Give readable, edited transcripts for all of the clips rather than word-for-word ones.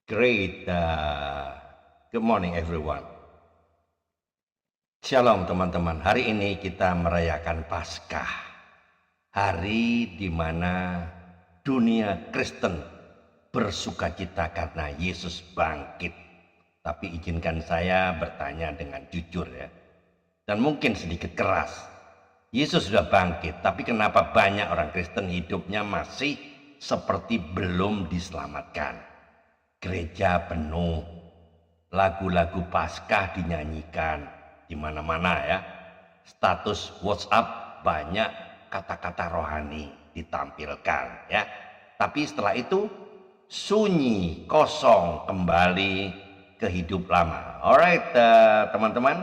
Great. Good morning everyone. Shalom teman-teman. Hari ini kita merayakan Paskah. Hari di mana dunia Kristen bersukacita karena Yesus bangkit. Tapi izinkan saya bertanya dengan jujur ya. Dan mungkin sedikit keras. Yesus sudah bangkit, tapi kenapa banyak orang Kristen hidupnya masih seperti belum diselamatkan? Gereja penuh, lagu-lagu Paskah dinyanyikan di mana-mana ya. Status WhatsApp banyak kata-kata rohani ditampilkan ya. Tapi setelah itu sunyi, kosong, kembali ke hidup lama. Alright, teman-teman,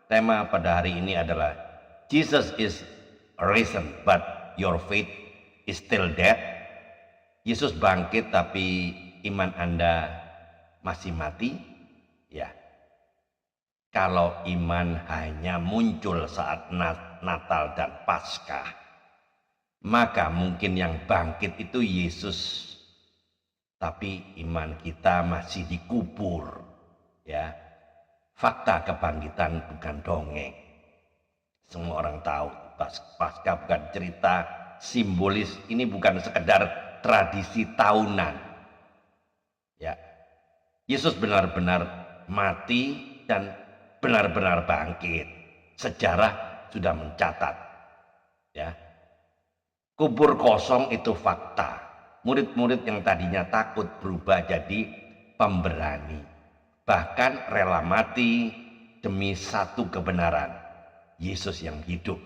tema pada hari ini adalah Jesus is risen, but your faith is still dead. Yesus bangkit tapi iman Anda masih mati? Ya. Kalau iman hanya muncul saat Natal dan Paskah, maka mungkin yang bangkit itu Yesus. Tapi iman kita masih dikubur. Ya. Fakta kebangkitan bukan dongeng. Semua orang tahu Paskah bukan cerita simbolis, ini bukan sekedar tradisi tahunan. Ya, Yesus benar-benar mati dan benar-benar bangkit. Sejarah sudah mencatat. Ya, kubur kosong itu fakta. Murid-murid yang tadinya takut berubah jadi pemberani, bahkan rela mati demi satu kebenaran, Yesus yang hidup.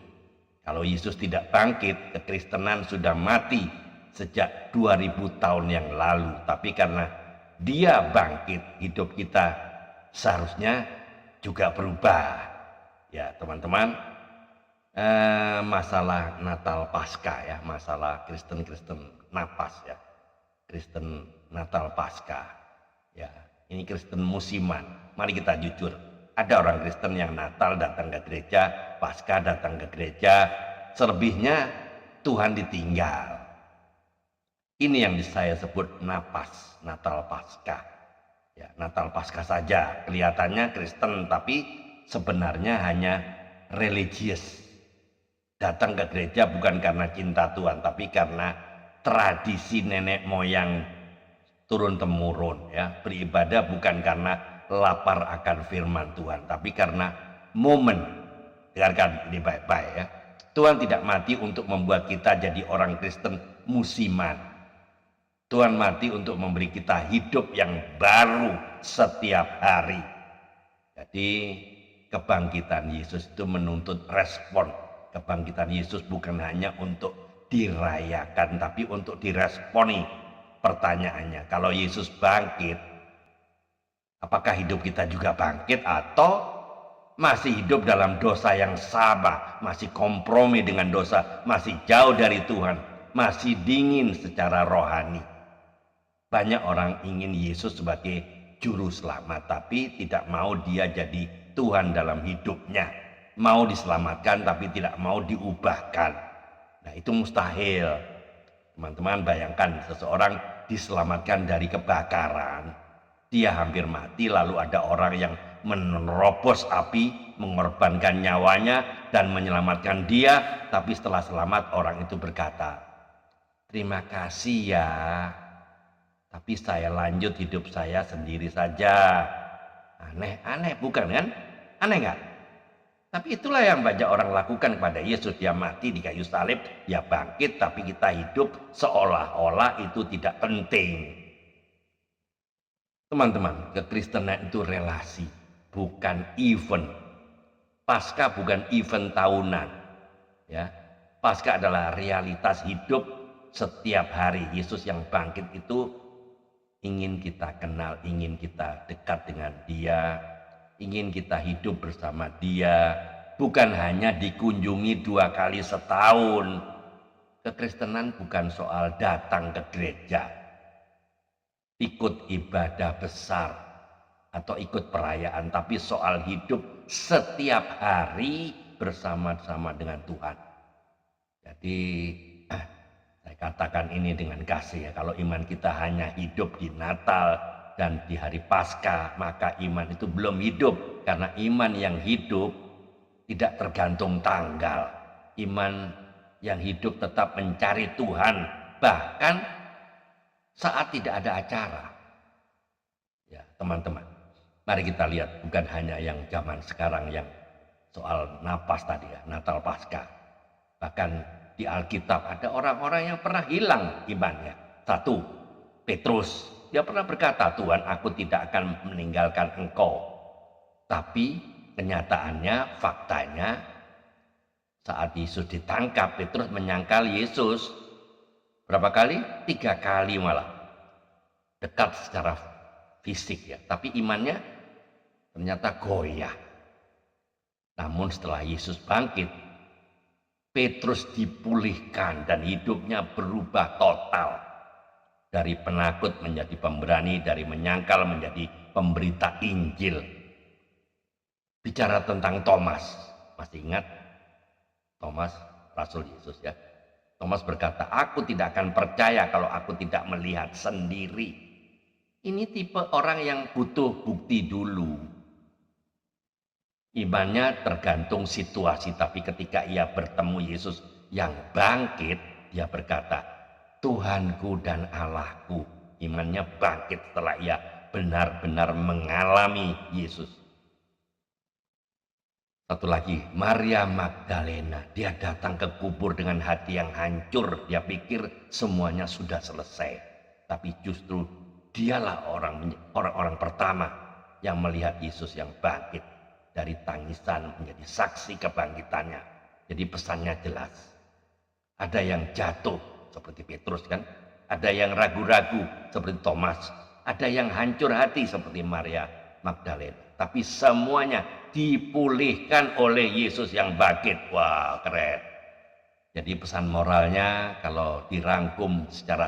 Kalau Yesus tidak bangkit, kekristenan sudah mati sejak 2000 tahun yang lalu. Tapi karena Dia bangkit, hidup kita seharusnya juga berubah. Ya teman-teman, masalah Natal Paskah ya, masalah Kristen napas ya, Kristen Natal Paskah ya, ini Kristen musiman. Mari kita jujur, ada orang Kristen yang Natal datang ke gereja, Paskah datang ke gereja, selebihnya Tuhan ditinggal. Ini yang saya sebut napas, Natal Paskah. Ya, Natal Paskah saja kelihatannya Kristen, tapi sebenarnya hanya religius. Datang ke gereja bukan karena cinta Tuhan, tapi karena tradisi nenek moyang turun temurun. Ya, beribadah bukan karena lapar akan firman Tuhan, tapi karena momen. Dengarkan ini baik-baik ya. Tuhan tidak mati untuk membuat kita jadi orang Kristen musiman. Tuhan mati untuk memberi kita hidup yang baru setiap hari. Jadi kebangkitan Yesus itu menuntut respon. Kebangkitan Yesus bukan hanya untuk dirayakan, tapi untuk diresponi. Pertanyaannya, kalau Yesus bangkit, apakah hidup kita juga bangkit atau masih hidup dalam dosa yang sama, masih kompromi dengan dosa, masih jauh dari Tuhan, masih dingin secara rohani? Banyak orang ingin Yesus sebagai juru selamat, tapi tidak mau dia jadi Tuhan dalam hidupnya. Mau diselamatkan tapi tidak mau diubahkan. Nah, itu mustahil. Teman-teman bayangkan seseorang diselamatkan dari kebakaran. Dia hampir mati, lalu ada orang yang menerobos api, mengorbankan nyawanya dan menyelamatkan dia. Tapi setelah selamat, orang itu berkata, "Terima kasih ya, tapi saya lanjut hidup saya sendiri saja." Aneh bukan kan? Aneh nggak? Tapi itulah yang banyak orang lakukan kepada Yesus. Dia mati di kayu salib, dia bangkit, tapi kita hidup seolah-olah itu tidak penting. Teman-teman, kekristenan itu relasi, bukan event. Paskah bukan event tahunan. Ya, Paskah adalah realitas hidup setiap hari. Yesus yang bangkit itu ingin kita kenal, ingin kita dekat dengan Dia, ingin kita hidup bersama Dia, bukan hanya dikunjungi 2 kali setahun. Kekristenan bukan soal datang ke gereja, ikut ibadah besar atau ikut perayaan, tapi soal hidup setiap hari bersama-sama dengan Tuhan. Jadi saya katakan ini dengan kasih ya, kalau iman kita hanya hidup di Natal, dan di hari Paskah, maka iman itu belum hidup. Karena iman yang hidup tidak tergantung tanggal. Iman yang hidup tetap mencari Tuhan, bahkan saat tidak ada acara. Ya, teman-teman, mari kita lihat bukan hanya yang zaman sekarang yang soal napas tadi ya, Natal Paskah. Bahkan di Alkitab ada orang-orang yang pernah hilang imannya. Satu, Petrus. Dia pernah berkata, Tuhan, aku tidak akan meninggalkan engkau. Tapi kenyataannya, faktanya, saat Yesus ditangkap, Petrus menyangkal Yesus. Berapa kali? 3 kali malah. Dekat secara fisik ya. Tapi imannya ternyata goyah. Namun setelah Yesus bangkit, Petrus dipulihkan dan hidupnya berubah total. Dari penakut menjadi pemberani, dari menyangkal menjadi pemberita Injil. Bicara tentang Thomas, masih ingat Thomas, Rasul Yesus ya. Thomas berkata, aku tidak akan percaya kalau aku tidak melihat sendiri. Ini tipe orang yang butuh bukti dulu. Imannya tergantung situasi, tapi ketika ia bertemu Yesus yang bangkit, dia berkata, Tuhanku dan Allahku. Imannya bangkit setelah ia benar-benar mengalami Yesus. Satu lagi, Maria Magdalena. Dia datang ke kubur dengan hati yang hancur. Dia pikir semuanya sudah selesai. Tapi justru dialah orang-orang pertama yang melihat Yesus yang bangkit. Dari tangisan menjadi saksi kebangkitannya. Jadi pesannya jelas. Ada yang jatuh seperti Petrus kan. Ada yang ragu-ragu seperti Thomas. Ada yang hancur hati seperti Maria Magdalena. Tapi semuanya dipulihkan oleh Yesus yang bangkit. Wah, keren. Jadi pesan moralnya kalau dirangkum secara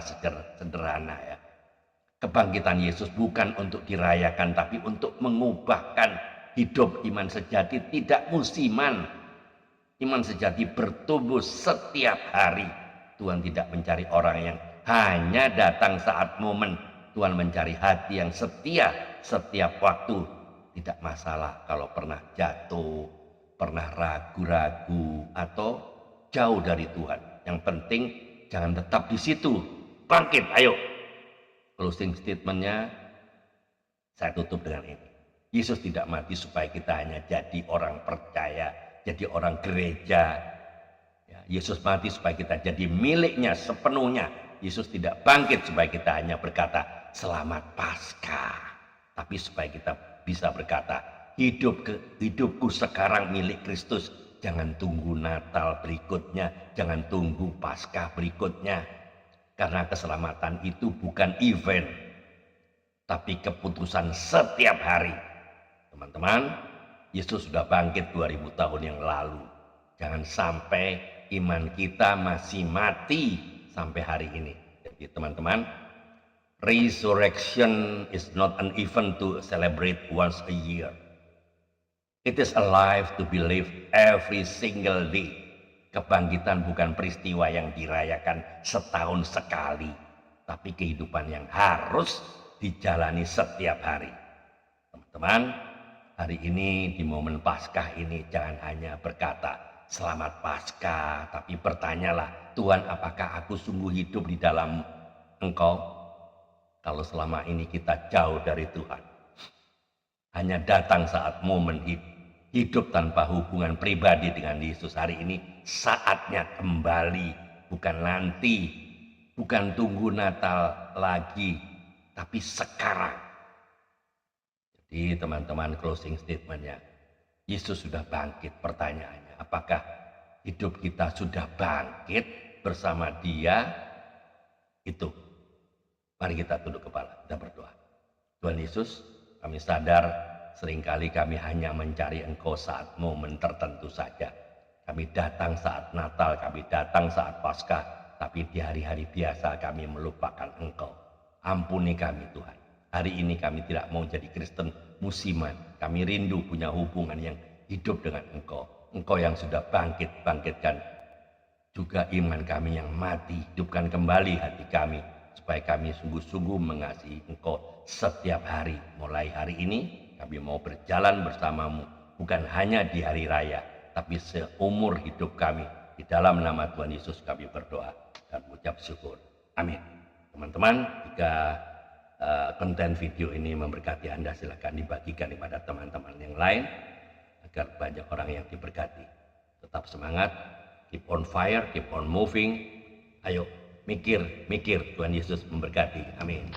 sederhana ya. Kebangkitan Yesus bukan untuk dirayakan, tapi untuk mengubahkan hidup iman sejati tidak musiman. Iman sejati bertumbuh setiap hari. Tuhan tidak mencari orang yang hanya datang saat momen. Tuhan mencari hati yang setia setiap waktu. Tidak masalah kalau pernah jatuh, pernah ragu-ragu, atau jauh dari Tuhan. Yang penting jangan tetap di situ. Bangkit, ayo. Closing statementnya saya tutup dengan ini. Yesus tidak mati supaya kita hanya jadi orang percaya, jadi orang gereja. Ya, Yesus mati supaya kita jadi miliknya sepenuhnya. Yesus tidak bangkit supaya kita hanya berkata, Selamat Paskah. Tapi supaya kita bisa berkata, hidupku sekarang milik Kristus. Jangan tunggu Natal berikutnya, jangan tunggu Paskah berikutnya. Karena keselamatan itu bukan event, tapi keputusan setiap hari. Teman-teman, Yesus sudah bangkit 2000 tahun yang lalu. Jangan sampai iman kita masih mati sampai hari ini. Jadi teman-teman, resurrection is not an event to celebrate once a year. It is a life to be lived every single day. Kebangkitan bukan peristiwa yang dirayakan setahun sekali, tapi kehidupan yang harus dijalani setiap hari. Teman-teman, hari ini di momen Paskah ini jangan hanya berkata Selamat Paskah, tapi bertanyalah, Tuhan, apakah aku sungguh hidup di dalam Engkau? Kalau selama ini kita jauh dari Tuhan, hanya datang saat momen hidup tanpa hubungan pribadi dengan Yesus, hari ini saatnya kembali, bukan nanti, bukan tunggu Natal lagi, tapi sekarang. Jadi teman-teman, closing statementnya, Yesus sudah bangkit. Pertanyaannya, apakah hidup kita sudah bangkit bersama Dia? Itu. Mari kita tunduk kepala, kita berdoa. Tuhan Yesus, kami sadar seringkali kami hanya mencari Engkau saat momen tertentu saja. Kami datang saat Natal, kami datang saat Paskah, tapi di hari-hari biasa kami melupakan Engkau. Ampuni kami Tuhan. Hari ini kami tidak mau jadi Kristen musiman. Kami rindu punya hubungan yang hidup dengan Engkau. Engkau yang sudah bangkitkan juga iman kami yang mati. Hidupkan kembali hati kami supaya kami sungguh-sungguh mengasihi Engkau setiap hari. Mulai hari ini kami mau berjalan bersamamu, bukan hanya di hari raya, tapi seumur hidup kami. Di dalam nama Tuhan Yesus kami berdoa dan mengucap syukur. Amin. Teman-teman, jika konten video ini memberkati Anda, silakan dibagikan kepada teman-teman yang lain agar banyak orang yang diberkati. Tetap semangat, keep on fire, keep on moving. Ayo mikir, Tuhan Yesus memberkati. Amin.